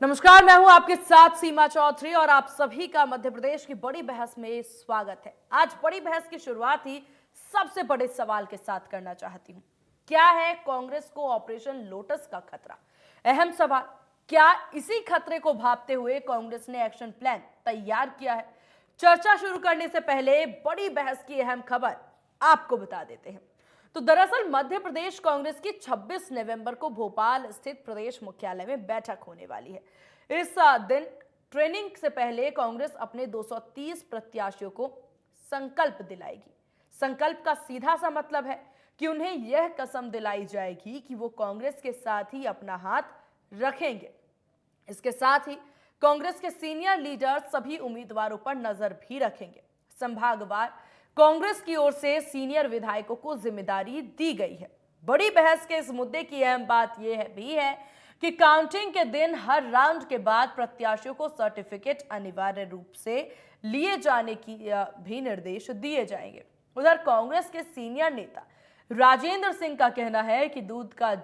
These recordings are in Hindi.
नमस्कार, मैं हूं आपके साथ सीमा चौधरी और आप सभी का मध्य प्रदेश की बड़ी बहस में स्वागत है। आज बड़ी बहस की शुरुआत ही सबसे बड़े सवाल के साथ करना चाहती हूं। क्या है कांग्रेस को ऑपरेशन लोटस का खतरा? अहम सवाल। क्या इसी खतरे को भांपते हुए कांग्रेस ने एक्शन प्लान तैयार किया है? चर्चा शुरू करने से पहले बड़ी बहस की अहम खबर आपको बता देते हैं। तो दरअसल मध्य प्रदेश कांग्रेस की 26 नवंबर को भोपाल स्थित प्रदेश मुख्यालय में बैठक होने वाली है। इस दिन ट्रेनिंग से पहले कांग्रेस अपने 230 प्रत्याशियों को संकल्प दिलाएगी। संकल्प का सीधा सा मतलब है कि उन्हें यह कसम दिलाई जाएगी कि वो कांग्रेस के साथ ही अपना हाथ रखेंगे। इसके साथ ही कांग्रेस के सीनियर लीडर सभी उम्मीदवारों पर नजर भी रखेंगे। संभागवार कांग्रेस की ओर से सीनियर विधायकों को जिम्मेदारी दी गई है। बड़ी बहस के इस मुद्दे की अहम बात यह भी है कि काउंटिंग के दिन हर राउंड के बाद प्रत्याशियों को सर्टिफिकेट अनिवार्य रूप से लिए जाने की भी निर्देश दिए जाएंगे। उधर कांग्रेस के सीनियर नेता राजेंद्र सिंह का कहना है कि दूध का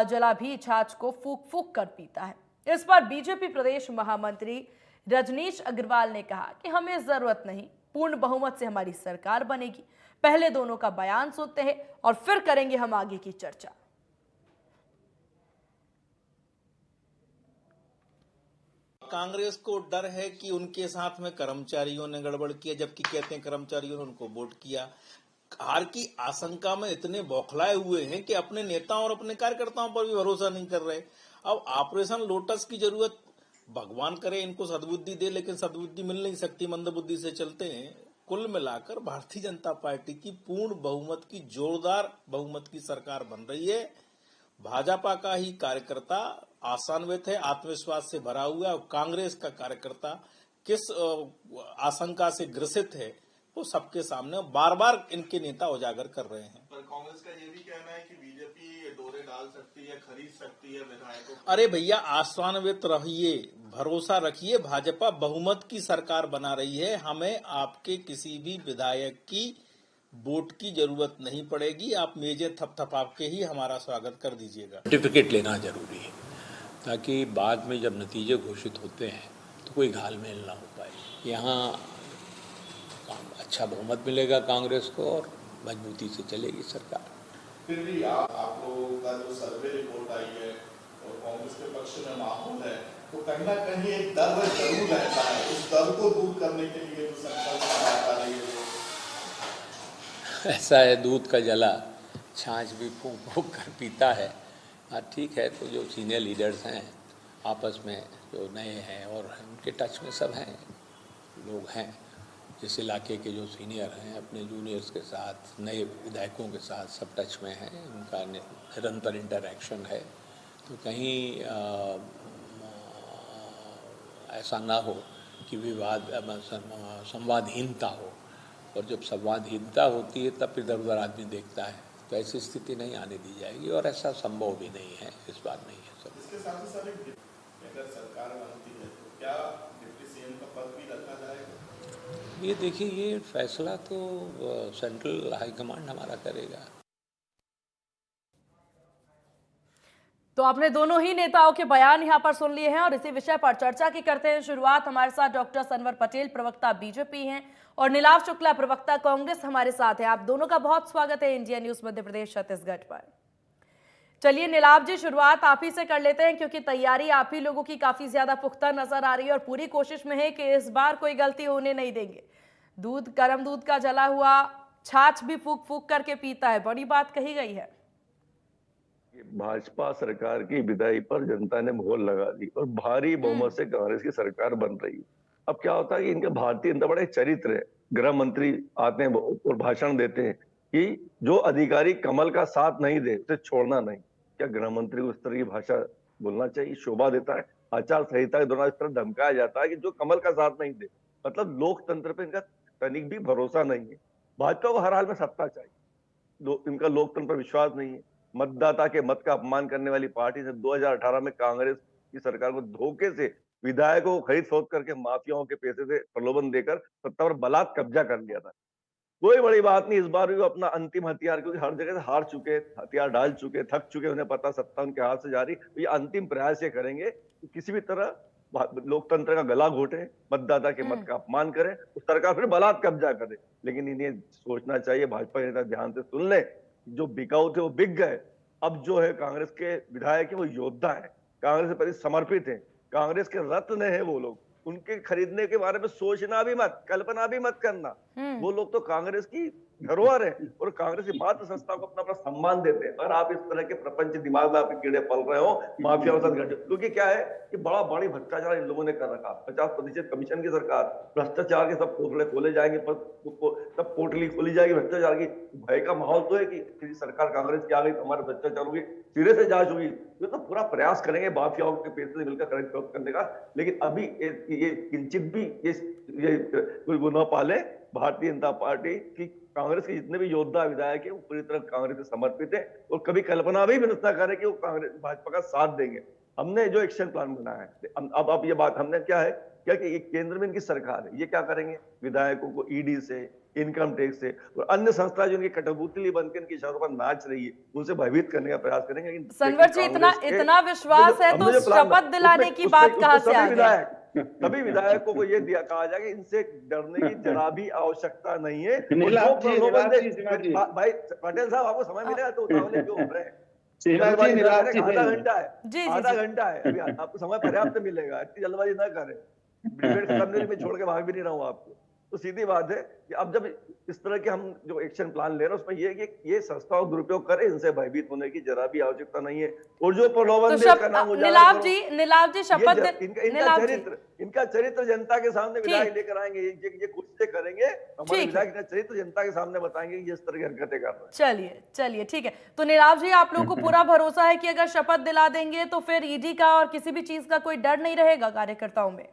जला भी छाछ को फूक फूक कर पीता है। इस पर बीजेपी प्रदेश महामंत्री रजनीश अग्रवाल ने कहा कि हमें जरूरत नहीं, पूर्ण बहुमत से हमारी सरकार बनेगी। पहले दोनों का बयान सुनते हैं और फिर करेंगे हम आगे की चर्चा। कांग्रेस को डर है कि उनके साथ में कर्मचारियों ने गड़बड़ किया, जबकि कहते हैं कर्मचारियों ने उनको वोट किया। हार की आशंका में इतने बौखलाए हुए हैं कि अपने नेताओं और अपने कार्यकर्ताओं पर भी भरोसा नहीं कर रहे। अब ऑपरेशन लोटस की जरूरत, भगवान करे इनको सद्बुद्धि दे, लेकिन सद्बुद्धि मिल नहीं सकती, मंदबुद्धि से चलते हैं। कुल मिलाकर भारतीय जनता पार्टी की पूर्ण बहुमत की, जोरदार बहुमत की सरकार बन रही है। भाजपा का ही कार्यकर्ता आशान्वित है, आत्मविश्वास से भरा हुआ है। और कांग्रेस का कार्यकर्ता किस आशंका से ग्रसित है वो सबके सामने बार बार इनके नेता उजागर कर रहे हैं। पर कांग्रेस का ये भी कहना है कि बीजेपी डोरे डाल सकती है, खरीद सकती है विधायकों को। अरे भैया, आशान्वित रहिए, भरोसा रखिए, भाजपा बहुमत की सरकार बना रही है। हमें आपके किसी भी विधायक की वोट की जरूरत नहीं पड़ेगी। आप मेजें थपथपा के ही हमारा स्वागत कर दीजिएगा। सर्टिफिकेट लेना जरूरी है ताकि बाद में जब नतीजे घोषित होते हैं तो कोई घालमेल ना हो पाए। यहाँ अच्छा बहुमत मिलेगा कांग्रेस को और मजबूती से चलेगी सरकार। फिर भी आप लोगों का जो सर्वे रिपोर्ट आई है और कांग्रेस के पक्ष में माहौल है, तो कहीं ना कहीं एक डर जरूर रहता है। उस डर को दूर करने के लिए जो संकल्प बात आ रही है, ऐसा है, दूध का जला छाछ भी फूंक फूंक कर पीता है। हाँ ठीक है, तो जो सीनियर लीडर्स हैं आपस में, जो नए हैं और उनके टच में सब हैं, लोग हैं जिस इलाके के जो सीनियर हैं अपने जूनियर्स के साथ, नए विधायकों के साथ सब टच में हैं, उनका निरंतर इंटरैक्शन है। तो कहीं ऐसा ना हो कि विवाद संवादहीनता हो, और जब संवादहीनता होती है तब इधर उधर आदमी देखता है, तो ऐसी स्थिति नहीं आने दी जाएगी और ऐसा संभव भी नहीं है, इस बार नहीं है सब। इसके साथ ही सर अगर सरकार बनती है तो क्या डिप्टी सीएम का पद भी रखा जाएगा? ये देखिए, ये फैसला तो सेंट्रल हाईकमांड हमारा करेगा। तो आपने दोनों ही नेताओं के बयान यहां पर सुन लिए हैं और इसी विषय पर चर्चा की करते हैं शुरुआत। हमारे साथ डॉक्टर सनवर पटेल, प्रवक्ता बीजेपी हैं, और नीलाव शुक्ला, प्रवक्ता कांग्रेस हमारे साथ हैं। आप दोनों का बहुत स्वागत है इंडिया न्यूज मध्य प्रदेश छत्तीसगढ़ पर। चलिए नीलाव जी, शुरुआत आप ही से कर लेते हैं क्योंकि तैयारी आप ही लोगों की काफी ज्यादा पुख्ता नजर आ रही है और पूरी कोशिश में है कि इस बार कोई गलती होने नहीं देंगे। गर्म दूध का जला हुआ छाछ भी फूक फूक करके पीता है, बड़ी बात कही गई है। भाजपा सरकार की विदाई पर जनता ने मोहर लगा दी और भारी बहुमत से कांग्रेस की सरकार बन रही है। अब क्या होता है कि इनके भारतीय इतना बड़े चरित्र है, गृह मंत्री आते हैं और भाषण देते हैं कि जो अधिकारी कमल का साथ नहीं दे उसे छोड़ना नहीं। क्या गृह मंत्री को इस तरह की भाषा बोलना चाहिए? शोभा देता है? आचार संहिता के दौरान इस तरह धमकाया जाता है कि जो कमल का साथ नहीं दे, मतलब लोकतंत्र पे इनका तनिक भी भरोसा नहीं है। भाजपा को हर हाल में सत्ता चाहिए, इनका लोकतंत्र पर विश्वास नहीं है। मतदाता के मत का अपमान करने वाली पार्टी से 2018 में कांग्रेस की सरकार को धोखे से विधायकों को खरीद फरोख्त करके माफियाओं के पैसे से प्रलोभन देकर सत्ता पर बलात् कब्जा कर लिया था। कोई बड़ी बात नहीं, इस बार भी वो अपना अंतिम हथियार, क्योंकि हर जगह से हार चुके, हथियार डाल चुके, थक चुके, उन्हें पता सत्ता उनके हाथ से जा रही, तो ये अंतिम प्रयास ये करेंगे कि किसी भी तरह लोकतंत्र का गला घोटे, मतदाता के मत का अपमान करे, उस सरकार फिर बलात् कब्जा करे। लेकिन इन्हें सोचना चाहिए, भाजपा के नेता ध्यान से सुन ले, जो बिकाऊ थे वो बिक गए। अब जो है कांग्रेस के विधायक है वो योद्धा है, कांग्रेस के प्रति समर्पित है, कांग्रेस के रत्न है वो लोग। उनके खरीदने के बारे में सोचना भी मत, कल्पना भी मत करना। वो लोग तो कांग्रेस की धरोहर है और कांग्रेस की मात्र संस्था को अपना अपना सम्मान देते हैं। पर आप इस तरह के प्रपंच दिमाग में आपके कीड़े पल रहे हो, माफिया के साथ गठजोड़, क्योंकि क्या है कि बड़ा बड़ी भ्रष्टाचार इन लोगों ने कर रखा। 50% कमीशन की सरकार, भ्रष्टाचार के सब पोटले खोले जाएंगे, सब पोटली खोली जाएगी भ्रष्टाचार की। भय का माहौल तो है कि सरकार कांग्रेस की आ गई तो हमारे भ्रष्टाचार होगी, सिरे से जांच होगी। ये तो पूरा प्रयास करेंगे माफियाओं के पैसे से मिलकर करने का। लेकिन अभी ये किंचित भी ये वो न पाले भारतीय जनता पार्टी की, कांग्रेस के जितने भी योद्धा विधायक है वो पूरी तरह कांग्रेस से समर्पित है और कभी कल्पना भी न करें कि वो कांग्रेस भाजपा का साथ देंगे। हमने जो एक्शन प्लान बनाया है, अब ये बात हमने क्या है कि केंद्र में इनकी सरकार है, ये क्या करेंगे, विधायकों को ईडी से, इनकम टैक्स से और अन्य संस्था जो इनकी कठपुतली बनकर इनकी इशारों पर नाच रही है, उनसे भयभीत करने का प्रयास करेंगे। सनवर जी, इतना विश्वास है तो शपथ दिलाने की बात कहां से आ गई? सभी विधायकों को ये कहा जाए कि इनसे डरने की जरा भी आवश्यकता नहीं है। भाई पटेल साहब, आपको समय मिलेगा तो उतावले क्यों हो रहे हैं? आधा घंटा है अभी, आपको समय पर्याप्त मिलेगा, इतनी जल्दबाजी ना करें। डिबेट खत्म में छोड़ के भाग भी नहीं रहा हूँ आपको। तो सीधी बात है कि अब जब इस तरह के हम जो एक्शन प्लान ले रहे हैं उसमें ये है कि ये संस्थाओं दुरुपयोग करे, इनसे भयभीत होने की जरा भी आवश्यकता नहीं है। और जो प्रलोभन तो का नाम नीलाभ जी शपथ इनका चरित्र जनता के सामने विधायक लेकर आएंगे, ये कोशिशें करेंगे, हमारे विधायक का चरित्र जनता के सामने बताएंगे कि इस तरह की हरकतें कर रहे हैं। चलिए ठीक है। तो नीलाभ जी, आप लोगों को पूरा भरोसा है कि अगर शपथ दिला देंगे तो फिर ईडी का और किसी भी चीज का कोई डर नहीं रहेगा कार्यकर्ताओं में?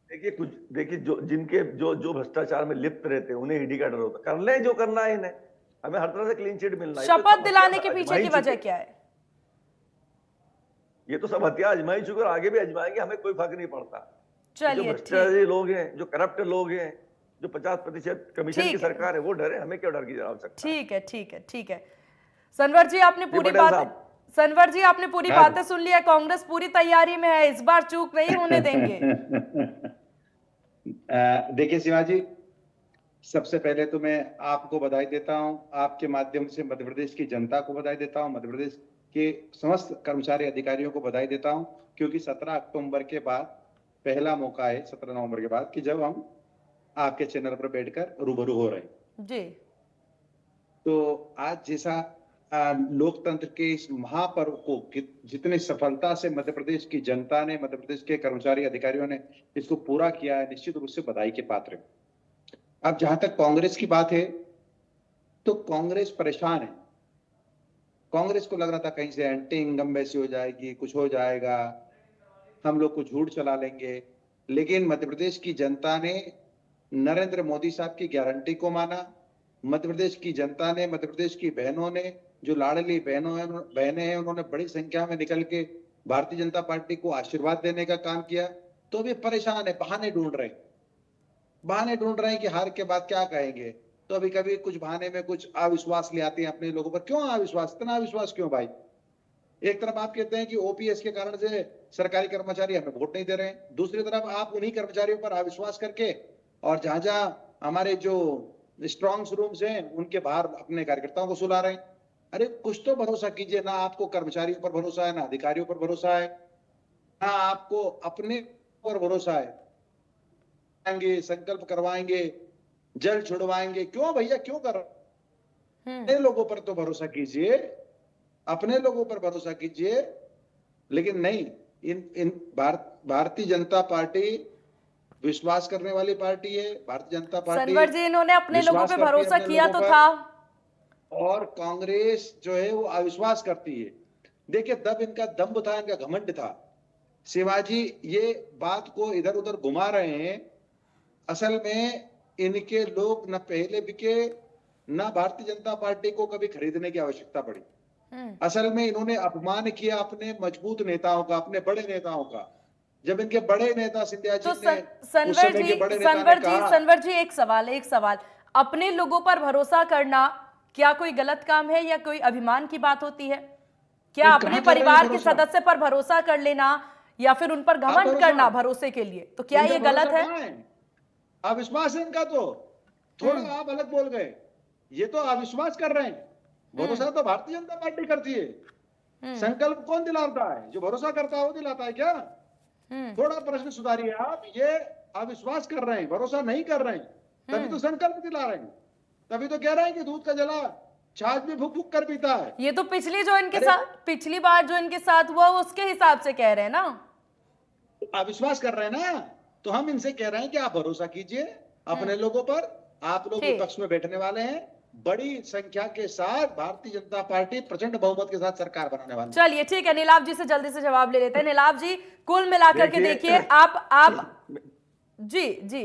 देखिए जो भ्रष्टाचार में लिप्त रहते हैं उन्हें ईडी का डर होता है। कर ले जो करना है इन्हें, हमें हर तरह से क्लीन चिट मिलना है। शपथ दिलाने के पीछे की वजह क्या है? ये तो सब हथियार आजमा ही चुके और आगे भी आजमाएंगे, हमें कोई फर्क नहीं पड़ता। चलिए, जो भ्रष्टाचारी लोग हैं, जो करप्ट लोग हैं, जो 50% कमीशन की सरकार है, वो डरे, हमें क्यों डर की आवश्यकता? ठीक है। सनवर जी, आपने पूरी बातें सुन लिया। कांग्रेस पूरी तैयारी में है, इस बार चूक नहीं होने देंगे। देखिए शिवाजी, सबसे पहले तो मैं आपको बधाई देता हूं, आपके माध्यम से मध्य प्रदेश की जनता को बधाई देता हूं, मध्य प्रदेश के समस्त कर्मचारी अधिकारियों को बधाई देता हूं, क्योंकि 17 अक्टूबर के बाद पहला मौका है, 17 नवंबर के बाद, कि जब हम आपके चैनल पर बैठकर रूबरू हो रहे हैं जी। तो आज जैसा लोकतंत्र के इस महापर्व को जितनी सफलता से मध्य प्रदेश की जनता ने, मध्य प्रदेश के कर्मचारी अधिकारियों ने इसको पूरा किया है, निश्चित रूप से बधाई के पात्र है। अब जहां तक कांग्रेस की बात है तो कांग्रेस परेशान है। कांग्रेस को लग रहा था कहीं से एंटी इनकम्बेंसी हो जाएगी, कुछ हो जाएगा, हम लोग को झूठ चला लेंगे, लेकिन मध्य प्रदेश की जनता ने नरेंद्र मोदी साहब की गारंटी को माना। मध्य प्रदेश की जनता ने, मध्य प्रदेश की बहनों ने, जो लाडली बहनें हैं, उन्होंने बड़ी संख्या में निकल के भारतीय जनता पार्टी को आशीर्वाद देने का काम किया। तो भी परेशान है, बहाने ढूंढ रहे हैं कि हार के बाद क्या कहेंगे। तो अभी कभी कुछ बहाने में कुछ अविश्वास ले आते हैं अपने लोगों पर। क्यों अविश्वास, इतना अविश्वास क्यों भाई? एक तरफ आप कहते हैं कि ओपीएस के कारण से सरकारी कर्मचारी हमें वोट नहीं दे रहे हैं, दूसरी तरफ आप उन्हीं कर्मचारियों पर अविश्वास करके और जहां हमारे जो स्ट्रॉन्ग रूम्स हैं उनके बाहर अपने कार्यकर्ताओं को सुला रहे हैं। अरे कुछ तो भरोसा कीजिए ना। आपको कर्मचारियों पर भरोसा है, ना अधिकारियों पर भरोसा है, ना आपको अपने पर भरोसा है। संकल्प करवाएंगे, जल छुड़वाएंगे, क्यों भैया, क्यों कर? अपने लोगों पर तो भरोसा कीजिए, अपने लोगों पर भरोसा कीजिए। लेकिन नहीं, इन भारतीय जनता पार्टी विश्वास करने वाली पार्टी है। भारतीय जनता पार्टी, सनवर जी, इन्होंने अपने लोगों पे भरोसा किया तो था, और कांग्रेस जो है वो अविश्वास करती है। देखिए, इनका दम्भ था, इनका घमंड था। शिवाजी ये बात को इधर उधर घुमा रहे हैं। असल में इनके लोग न पहले बिके, न भारतीय जनता पार्टी को कभी खरीदने की आवश्यकता पड़ी। असल में इन्होंने अपमान किया अपने मजबूत नेताओं का, अपने बड़े नेताओं का। जब इनके बड़े नेता सिंधिया जी तो ने, सनवर जी एक सवाल, अपने लोगों पर भरोसा करना क्या कोई गलत काम है या कोई अभिमान की बात होती है? क्या ये अपने कहाँ कर रहे हैं परिवार के भरोसा? सदस्य पर भरोसा कर लेना या फिर उन पर घमंड भरोसा? करना भरोसे के लिए, तो क्या इनका ये गलत भरोसा है? कहाँ है? अविश्वास है इनका। तो थोड़ा आप अलग बोल गए, ये तो अविश्वास कर रहे हैं। भरोसा तो भारतीय जनता पार्टी करती है। संकल्प कौन दिलाता है? जो भरोसा करता है वो दिलाता है क्या? थोड़ा प्रश्न सुधारिए आप। ये अविश्वास कर रहे हैं, भरोसा नहीं कर रहे हैं, तभी तो संकल्प दिला रहे हैं, तभी तो कह रहे हैं कि दूध का जला छाछ भी फूक फूक कर पीता है। ये तो पिछली बार जो इनके साथ हुआ उसके हिसाब से कह रहे हैं ना। अविश्वास कर रहे हैं ना, तो हम इनसे कह रहे हैं कि आप भरोसा कीजिए अपने लोगों पर। आप लोग ठीक। विपक्ष में बैठने वाले हैं, बड़ी संख्या के साथ भारतीय जनता पार्टी प्रचंड बहुमत के साथ सरकार बनाने वाली है। चलिए ठीक है, नीलाभ जी से जल्दी से जवाब ले लेते हैं। नीलाभ जी, कुल मिलाकर के देखिए आप जी जी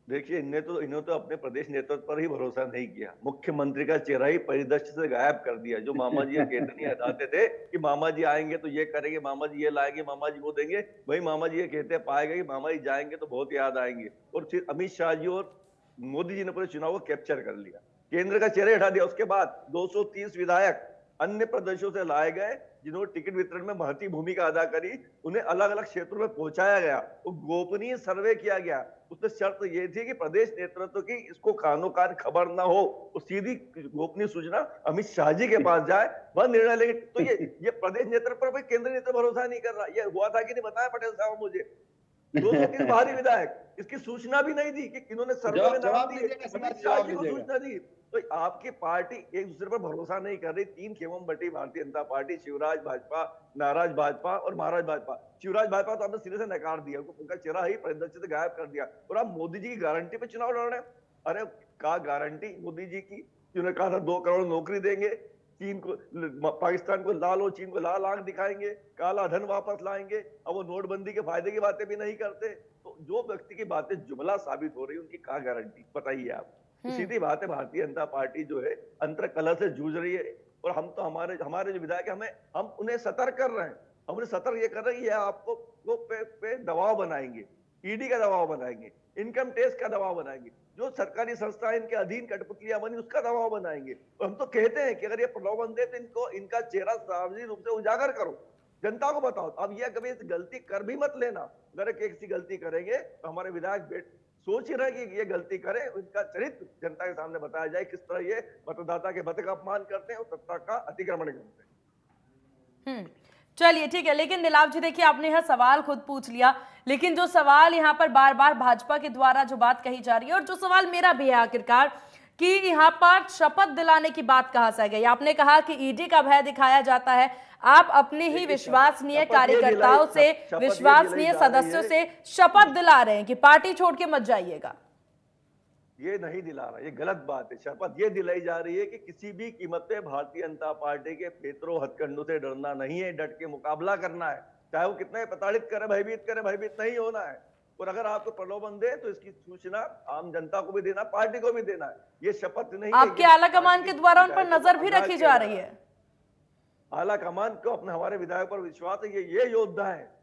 देखिए, इन्होंने तो अपने प्रदेश नेतृत्व पर ही भरोसा नहीं किया। मुख्यमंत्री का चेहरा ही परिदृश्य से गायब कर दिया। जो मामा जी केतनी हटाते थे कि मामा जी आएंगे तो ये करेंगे, मामा जी ये लाएंगे, मामा जी वो देंगे, वही मामा जी ये कहते पाएगा कि मामा जी जाएंगे तो बहुत याद आएंगे। और फिर अमित शाह जी और मोदी जी ने पूरे चुनाव को कैप्चर कर लिया, केंद्र का चेहरा हटा दिया। उसके बाद 230 विधायक अन्य प्रदेशों से लाए गए जिन्होंने टिकट वितरण में महत्वपूर्ण भूमिका अदा करी, उन्हें अलग अलग क्षेत्रों में पहुंचाया गया, वो गोपनीय सर्वे किया गया। उसमें शर्त ये थी कि प्रदेश नेतृत्व की इसको कानो कान खबर ना हो, वो सीधी गोपनीय सूचना अमित शाह जी के पास जाए, वह निर्णय लेंगे। तो ये प्रदेश नेतृत्व पर केंद्र नेतृत्व भरोसा नहीं कर रहा। ये हुआ था कि नहीं बताया पटेल साहब मुझे। 230 भारी विधायक, इसकी सूचना भी नहीं दी कि इन्होंने सर्वे में नाम जवाब दिए, दीजिएगा, अमित समाज शाह जवाब जी को दीजिएगा। सूचना दी। तो आपकी पार्टी एक दूसरे पर भरोसा नहीं कर रही। 3 खेमों में बटी भारतीय जनता पार्टी, शिवराज भाजपा, नाराज भाजपा और महाराज भाजपा। शिवराज भाजपा तो आपने सिरे से नकार दिया, उनका चेहरा ही परिदृश्य से गायब कर दिया। और आप मोदी जी की गारंटी पे चुनाव लड़ रहे हैं। अरे क्या गारंटी मोदी जी की, जिन्होंने कहा था 2 करोड़ नौकरी देंगे, चीन को, पाकिस्तान को लाल और चीन को लाल आंख दिखाएंगे, काला धन वापस लाएंगे। अब वो नोटबंदी के फायदे की बातें भी नहीं करते। तो जो व्यक्ति की बातें जुमला साबित हो रही है, उनकी क्या गारंटी बताइए आप। सीधी बात है, भारतीय जनता पार्टी जो है अंतर कलह से जूझ रही है। और हम तो हमारे जो विधायक हम उन्हें सतर्क कर रहे हैं। हम उन्हें सतर्क ये कर रहे हैं, ये आपको पे दबाव बनाएंगे, ईडी का दबाव बनाएंगे, इनकम टैक्स का दबाव बनाएंगे, जो सरकारी संस्था इनके अधीन कठपुतलियां बनी उसका दबाव बनाएंगे। और हम तो कहते हैं कि अगर ये प्रलोभन दे तो इनका चेहरा सार्वजनिक रूप से उजागर करो, जनता को बताओ। अब ये कभी गलती कर भी मत लेना। अगर एक गलती करेंगे तो हमारे विधायक सोच ही रहे कि ये गलती करें, उनका चरित्र जनता के सामने बताया जाए, किस तरह ये मतदाता के मत का अपमान करते हैं और सत्ता का अतिक्रमण करते हैं। चलिए ठीक है, लेकिन नीलाभ जी देखिए, आपने यह सवाल खुद पूछ लिया, लेकिन जो सवाल यहाँ पर बार बार भाजपा के द्वारा जो बात कही जा रही है, और जो सवाल मेरा भी है आखिरकार, कि यहाँ पर शपथ दिलाने की बात कहाँ से गई। आपने कहा कि ईडी का भय दिखाया जाता है, आप अपने ही विश्वसनीय कार्यकर्ताओं से, विश्वसनीय सदस्यों से शपथ दिला रहे हैं कि पार्टी छोड़ के मत जाइएगा। ये नहीं दिला रहा, ये गलत बात है। शपथ ये दिलाई जा रही है कि किसी भी कीमत पे भारतीय जनता पार्टी के पेतरों हथकंडों से डरना नहीं है, डट के मुकाबला करना है, चाहे वो कितना प्रताड़ित करे, भयभीत नहीं होना है। और अगर आपको प्रलोभन दे तो इसकी सूचना आम जनता को भी देना, पार्टी को भी देना है। ये शपथ नहीं, आपके आला कमान के द्वारा उन पर नजर भी रखी जा रही है। आला कमान को अपने हमारे विधायक पर विश्वास है। ये योद्धा है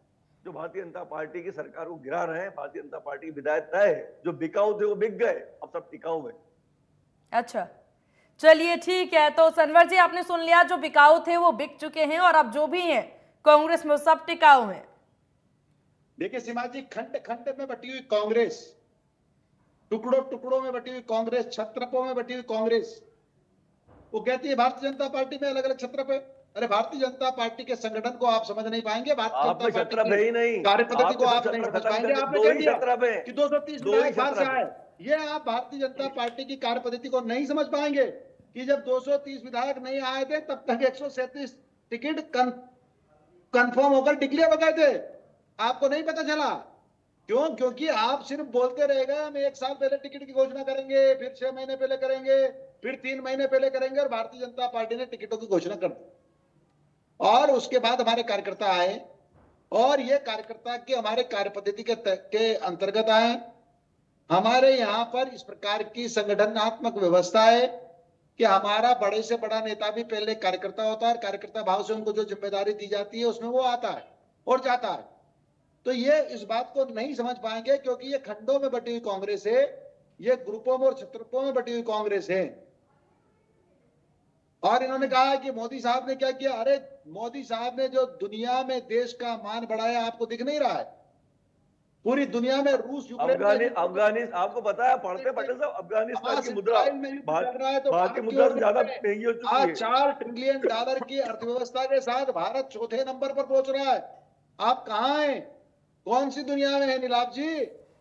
जो भारतीय जनता पार्टी की सरकार को गिरा रहे हैं। भारतीय जनता पार्टी की विधायक तय है, जो बिकाऊ थे वो बिक गए, अब सब टिकाऊ है। अच्छा चलिए ठीक है, तो सनवर जी आपने सुन लिया, जो बिकाऊ थे वो बिक चुके हैं और अब जो भी हैं कांग्रेस में सब टिकाऊ हैं। देखिए सीमा जी, खंड खंड में बटी हुई कांग्रेस, टुकड़ों टुकड़ों में बटी हुई कांग्रेस, छत्रपों में बटी हुई कांग्रेस, वो कहती है भारतीय जनता पार्टी में अलग अलग छत्रप है। अरे भारतीय जनता पार्टी के संगठन को आप समझ नहीं पाएंगे, भारतीय जनता पार्टी की कार्यपद्धति को आप नहीं समझ पाएंगे। आपने कह दिया कि 230 विधायक बाहर से आए, ये आप भारतीय जनता पार्टी की कार्यपद्धति को नहीं समझ पाएंगे कि जब 230 विधायक नहीं आए थे तब तक 137 टिकट कंफर्म होकर डिक्लेयर हो गए थे। आपको नहीं पता चला क्यों? क्योंकि आप सिर्फ बोलते रह गए, हम 1 साल पहले टिकट की घोषणा करेंगे, फिर 6 महीने पहले करेंगे, फिर 3 महीने पहले करेंगे, और भारतीय जनता पार्टी ने टिकटों की घोषणा कर दी। और उसके बाद हमारे कार्यकर्ता आए, और ये कार्यकर्ता के हमारे कार्यपद्धति के अंतर्गत आए। हमारे यहाँ पर इस प्रकार की संगठनात्मक व्यवस्था है कि हमारा बड़े से बड़ा नेता भी पहले कार्यकर्ता होता है, कार्यकर्ता भाव से उनको जो जिम्मेदारी दी जाती है उसमें वो आता है और जाता है। तो ये इस बात को नहीं समझ पाएंगे क्योंकि ये खंडों में बटी हुई कांग्रेस है। ये ग्रुपों में और छत्रपों में बटी हुई कांग्रेस है। और इन्होंने कहा है कि मोदी साहब ने क्या किया। अरे मोदी साहब ने जो दुनिया में देश का मान बढ़ाया, आपको दिख नहीं रहा है? पूरी दुनिया में रूस अफगानिस्तान आपको पता है, पढ़ते पटेल साहब, अफगानिस्तान की मुद्रा भारतीय मुद्रा से ज्यादा महंगी हो चुकी आज है। $4 ट्रिलियन की अर्थव्यवस्था के साथ भारत चौथे नंबर पर पहुंच रहा है। आप कहाँ हैं? कौन सी दुनिया में है नीलाभ जी?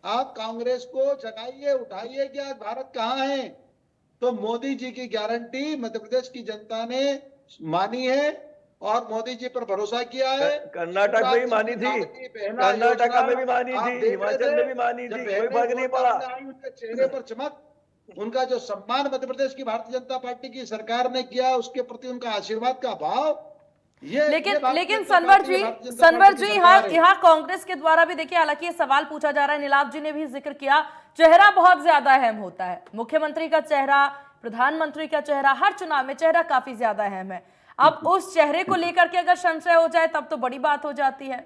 आप कांग्रेस को जगाइए, उठाइए कि आज भारत कहाँ है। तो मोदी जी की गारंटी मध्य प्रदेश की जनता ने मानी है और मोदी जी पर भरोसा किया है। कर्नाटक में भी मानी थी, कर्नाटक में भी मानी थी, हिमाचल में भी मानी थी, कोई फर्क नहीं पड़ा। उनके चेहरे पर चमक, उनका जो सम्मान मध्य प्रदेश की भारतीय जनता पार्टी की सरकार ने किया, उसके प्रति उनका आशीर्वाद का भाव, ये लेकिन सनवर जी यहाँ कांग्रेस के द्वारा भी देखिए, हालांकि ये सवाल पूछा जा रहा है, नीलाभ जी ने भी जिक्र किया, चेहरा बहुत ज्यादा अहम होता है। मुख्यमंत्री का चेहरा, प्रधानमंत्री का चेहरा, हर चुनाव में चेहरा काफी ज्यादा अहम है। अब उस चेहरे को लेकर के अगर संशय हो जाए तब तो बड़ी बात हो जाती है।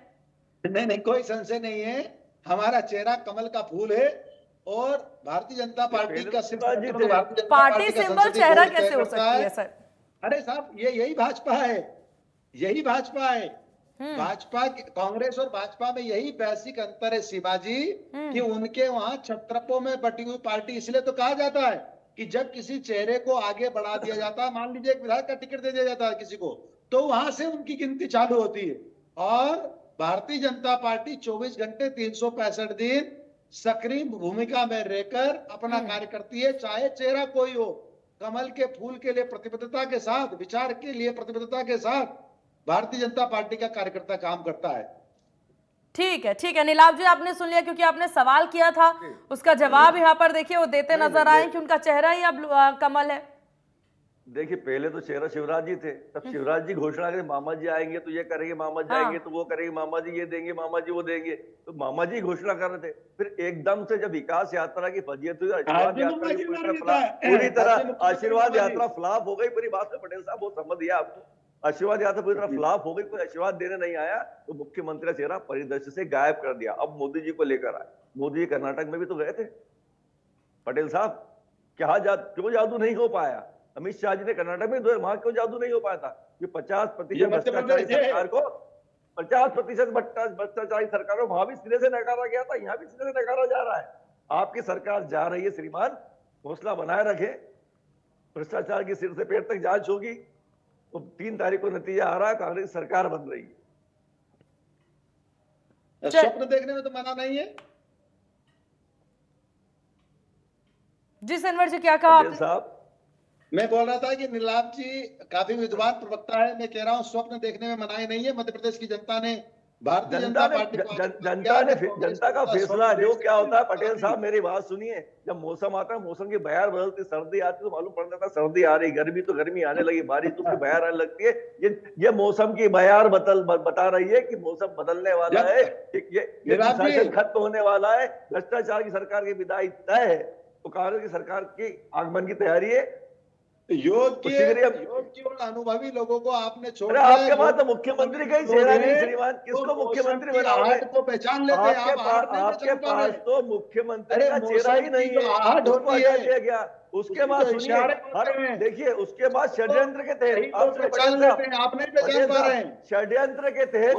नहीं, कोई संशय नहीं है। हमारा चेहरा कमल का फूल है और भारतीय जनता पार्टी का पार्टी सिंबल चेहरा कैसे हो सकती है सर? अरे साहब, ये यही भाजपा है, यही भाजपा है। भाजपा, कांग्रेस और भाजपा में यही बेसिक अंतर है सीमा जी, कि उनके वहां छत्रपों में बटी हुई पार्टी। इसलिए तो कहा जाता है कि जब किसी चेहरे को आगे बढ़ा दिया जाता है, मान लीजिए एक विधायक का टिकट दे दिया जाता है किसी को, तो वहां से उनकी गिनती चालू होती है। और भारतीय जनता पार्टी 24 घंटे 365 दिन सक्रिय भूमिका में रहकर अपना कार्य करती है, चाहे चेहरा कोई हो। कमल के फूल के लिए प्रतिबद्धता के साथ, विचार के लिए प्रतिबद्धता के साथ भारतीय जनता पार्टी का कार्यकर्ता काम करता है। ठीक है नीलाभ जी, आपने सुन लिया, क्योंकि आपने सवाल किया था, उसका जवाब यहाँ पर देखिए वो देते नजर आए कि उनका चेहरा ही अब कमल है। देखिए, पहले तो चेहरा शिवराज जी थे, तब शिवराज जी घोषणा करें मामा जी आएंगे तो ये करेंगे, मामा जी आएंगे तो वो करेंगे, मामा जी ये देंगे, मामा जी वो देंगे, तो मामा जी घोषणा कर रहे थे। फिर एकदम से जब विकास यात्रा की फजीयत हुई, आशीर्वाद यात्रा की पूरी तरह आशीर्वाद यात्रा फ्लॉप हो गई। पूरी बात में पटेल साहब बहुत समझ दिया आपको, आशीर्वाद यात्रा पूरी तरह फ्लॉप हो गई, कोई आशीर्वाद देने नहीं आया, तो मुख्यमंत्री का चेहरा परिदृश्य से गायब कर दिया। अब मोदी जी को लेकर आए। मोदी जी कर्नाटक में भी तो गए थे पटेल साहब, क्यों जादू नहीं हो पाया? अमित शाह जी ने कर्नाटक में वहां क्यों जादू नहीं हो पाया था? कि 50% भ्रष्टाचारी सरकार को, 50% भ्रष्टाचारी सरकार को वहां भी सिरे से नकारा गया था, यहाँ भी सिरे से नकारा जा रहा है। आपकी सरकार जा रही है श्रीमान, हौसला बनाए रखे। भ्रष्टाचार की सिर से पेट तक जांच होगी, तो 3 तारीख को नतीजा आ रहा है, कांग्रेस सरकार बन रही है। स्वप्न देखने में तो मना नहीं है जी। सनवर जी क्या कहा आपने? साहब, मैं बोल रहा था कि नीलाभ जी काफी विद्वान प्रवक्ता है। मैं कह रहा हूं स्वप्न देखने में मनाही नहीं है। मध्य प्रदेश की जनता ने, भारतीय जनता पार्टी जनता का फैसला जो क्या होता है। पटेल साहब मेरी बात सुनिए, जब मौसम आता है, मौसम की बयार बदलती, सर्दी आती तो मालूम पड़ जाता है सर्दी आ रही, गर्मी तो गर्मी आने लगी, बारिश तो बयार आने लगती है। ये मौसम की बयार बता रही है कि मौसम बदलने वाला है, ये शासन खत्म होने वाला है, भ्रष्टाचार की सरकार की विदाई तय है, तो कांग्रेस की सरकार की आगमन की तैयारी है। योग्य और अनुभवी लोगों को आपने छोड़ दिया। आपके पास तो मुख्यमंत्री का ही चेहरा नहीं श्रीमान, किसको मुख्यमंत्री बनाओगे? को पहचान लेते हैं आपके पास तो मुख्यमंत्री का चेहरा ही नहीं है, उसको हटा दिया गया। उसके बाद सुनिए, देखिए उसके बाद षड्यंत्र के तहत आप नहीं पहचान पा रहे हैं। षड्यंत्र के तहत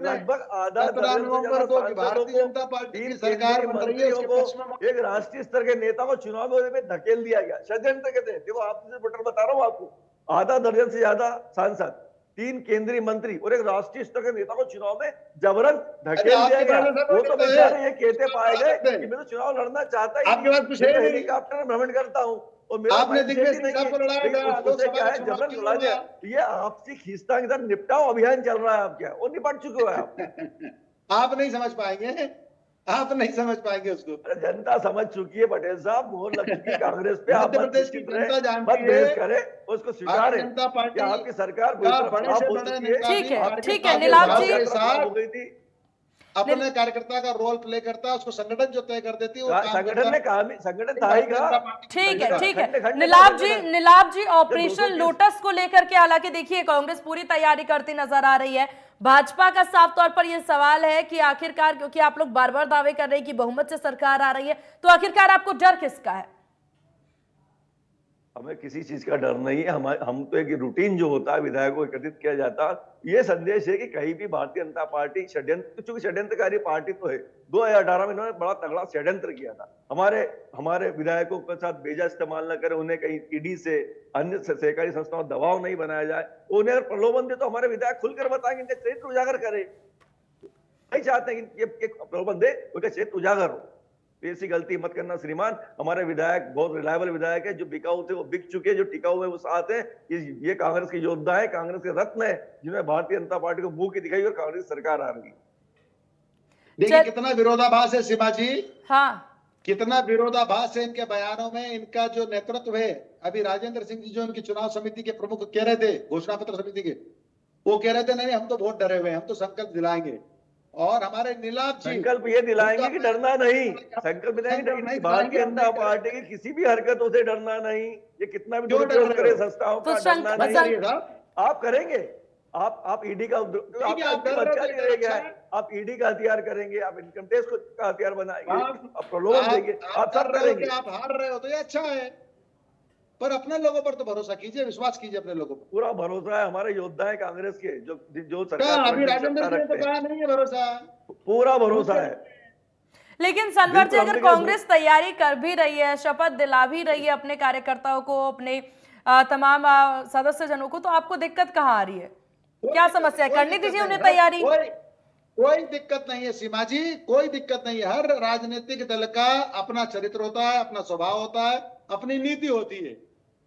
लगभग आधा भारतीय जनता पार्टी की सरकार बन रही है, एक राष्ट्रीय स्तर के नेता को चुनाव में धकेल दिया गया षड्यंत्र के तहत। देखो आपसे बटर बता रहा हूँ आपको, आधा दर्जन से ज्यादा सांसद, 3 केंद्रीय मंत्री और एक राष्ट्रीय स्तर के नेता को चुनाव में जबरन धकेल दिया गया। वो तो बेचारे ये कहते पाए गए कि मैं तो चुनाव लड़ना चाहता ही नहीं, हेलीकॉप्टर में भ्रमण करता हूँ और मेरा आपने क्या है जबरन लड़ा गया। ये आपसी खींचता के साथ निपटाओ अभियान चल रहा है आप, क्या वो निपट चुके हो आप नहीं समझ पाएंगे, आप नहीं समझ पाएंगे उसको। जनता समझ चुकी है पटेल साहब, मोहर लग चुकी है कांग्रेस पे। मध्य प्रदेश की जनता जानती है, बहस करे उसको स्वीकारे, जनता पार्टी आपकी सरकार ठीक है नीलाभ जी हो गई थी। अपने कार्यकर्ता का रोल प्ले करता है, उसको संगठन जो तय कर देती है, संगठन में काम, संगठन था ही का। ठीक है नीलाभ जी ऑपरेशन लोटस को लेकर के हालांकि देखिए कांग्रेस पूरी तैयारी करती नजर आ रही है। भाजपा का साफ तौर पर यह सवाल है कि आखिरकार, क्योंकि आप लोग बार बार दावे कर रहे हैं कि बहुमत से सरकार आ रही है, तो आखिरकार आपको डर किसका है? हमें किसी चीज का डर नहीं है। हम तो एक रूटीन जो होता है, विधायकों को एकत्रित किया जाता है, ये संदेश है कि कहीं भी भारतीय जनता पार्टी षड्यंत्र, चूंकि षड्यंत्रकारी पार्टी तो है, 2018 में इन्होंने बड़ा तगड़ा षड्यंत्र किया था। हमारे विधायकों के साथ बेजा इस्तेमाल न करें, उन्हें कहीं ईडी से, अन्य सहकारी संस्थाओं दबाव नहीं बनाया जाए, उन्हें अगर प्रलोभन दे तो हमारे विधायक खुलकर बताएंगे, इनका चरित्र उजागर करे। नहीं चाहते हैं कि ये प्रलोभन दे, उनका चरित्र उजागर हो। ऐसी गलती मत करना श्रीमान। हमारे विधायक बहुत रिलायबल विधायक है, जो बिकाऊ थे वो बिक चुके, जो टिकाऊ है वो साथ है। ये कांग्रेस के योद्धा है, कांग्रेस के रत्न है, जिन्होंने भारतीय जनता पार्टी को मुंह की दिखाई और कांग्रेस सरकार आ रही है। देखिए कितना विरोधाभास है सीमा जी। हाँ, कितना विरोधाभास है इनके बयानों में। इनका जो नेतृत्व है, अभी राजेंद्र सिंह जी जो इनकी चुनाव समिति के प्रमुख कह रहे थे, घोषणा पत्र समिति के, वो कह रहे थे नहीं हम तो बहुत डरे हुए हैं, हम तो संकल्प दिलाएंगे। और हमारे नीलाभ जी संकल्प ये दिलाएंगे कि डरना नहीं, संकल्प दिलाएंगे भारतीय जनता पार्टी की किसी भी हरकतों से डरना नहीं। ये कितना भी दुरुपयोग करे संस्थाओं का, डरना नहीं। आप करेंगे, आप ईडी का आप ईडी का हथियार करेंगे, आप इनकम टैक्स का हथियार बनाएंगे, आप प्रलोभन देंगे, आप सब करेंगे। आप हार रहे हो तो ये अच्छा है, पर अपने लोगों पर तो भरोसा कीजिए, विश्वास कीजिए अपने लोगों पर। पूरा भरोसा है, हमारे योद्धा है कांग्रेस के, जो सरकार अभी राजेंद्र सिंह तो कहा नहीं है भरोसा, पूरा भरोसा है। लेकिन सनवर जी, अगर कांग्रेस तैयारी कर भी रही है, शपथ दिला भी रही है अपने कार्यकर्ताओं को, अपने तमाम सदस्य जनों को, तो आपको दिक्कत कहाँ आ रही है? क्या समस्या है? करने दीजिए उन्हें तैयारी। कोई दिक्कत नहीं है सीमा जी, कोई दिक्कत नहीं है। हर राजनीतिक दल का अपना चरित्र होता है, अपना स्वभाव होता है, अपनी नीति होती है।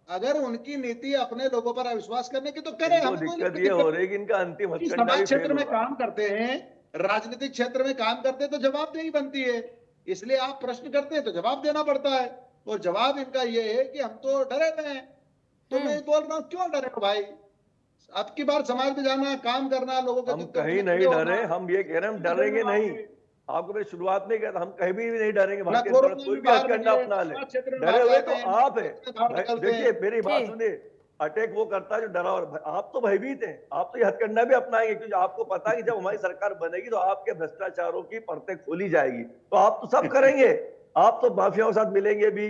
अगर उनकी नीति अपने लोगों पर अविश्वास करने की तो करें। हम दिक्कत ये हो रही है कि इनका अंतिम समाज क्षेत्र में काम करते हैं, राजनीतिक क्षेत्र में काम करते हैं तो जवाबदेही बनती है, इसलिए आप प्रश्न करते हैं तो जवाब देना पड़ता है। और जवाब इनका ये है कि हम तो डरे हुए हैं। तो मैं बोल रहा हूँ क्यों डरे हो भाई? अब की बार समाज में जाना, काम करना, लोगों के हम कहीं नहीं डरे। हम ये कह रहे हैं हम डरेंगे नहीं। आपको मैं शुरुआत में कहता, हम कहीं भी नहीं डरेंगे। भारतीय जनता पार्टी कोई भी हथकंडा अपना ले, डरे हुए तो आप है। देखिए मेरी बात सुनिए, अटैक वो करता है जो डरा, और आप तो भयभीत हैं। आप तो ये हथकंडा भी अपनाएंगे, क्योंकि आपको पता है कि जब हमारी सरकार बनेगी तो आपके भ्रष्टाचारों की परतें खोली जाएगी, तो आप तो सब करेंगे। आप तो माफियाओं के साथ मिलेंगे भी,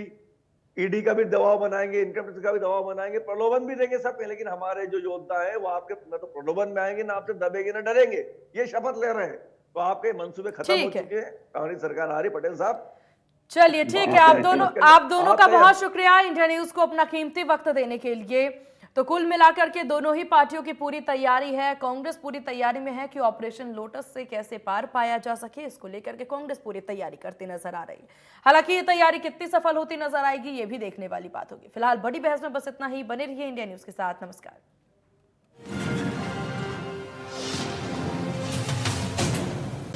ईडी का भी दबाव बनाएंगे, इनकम टैक्स का भी दबाव बनाएंगे, प्रलोभन भी देंगे सब। लेकिन हमारे जो योद्धा है वो आपके न तो प्रलोभन में आएंगे, ना आपसे दबेंगे, ना डरेंगे। ये शपथ ले रहे हैं। तो आपके मंसूबे खत्म हो चुके हैं, कांग्रेस सरकार आ रही। पटेल साहब चलिए ठीक है, आप दोनों का बहुत शुक्रिया इंडिया न्यूज को अपना कीमती वक्त देने के लिए। तो कुल मिलाकर के दोनों ही पार्टियों की पूरी तैयारी है। कांग्रेस पूरी तैयारी में है कि ऑपरेशन लोटस से कैसे पार पाया जा सके, इसको लेकर के कांग्रेस पूरी तैयारी करती नजर आ रही है। हालांकि ये तैयारी कितनी सफल होती नजर आएगी ये भी देखने वाली बात होगी। फिलहाल बड़ी बहस में बस इतना ही। बने रहिए इंडिया न्यूज के साथ। नमस्कार।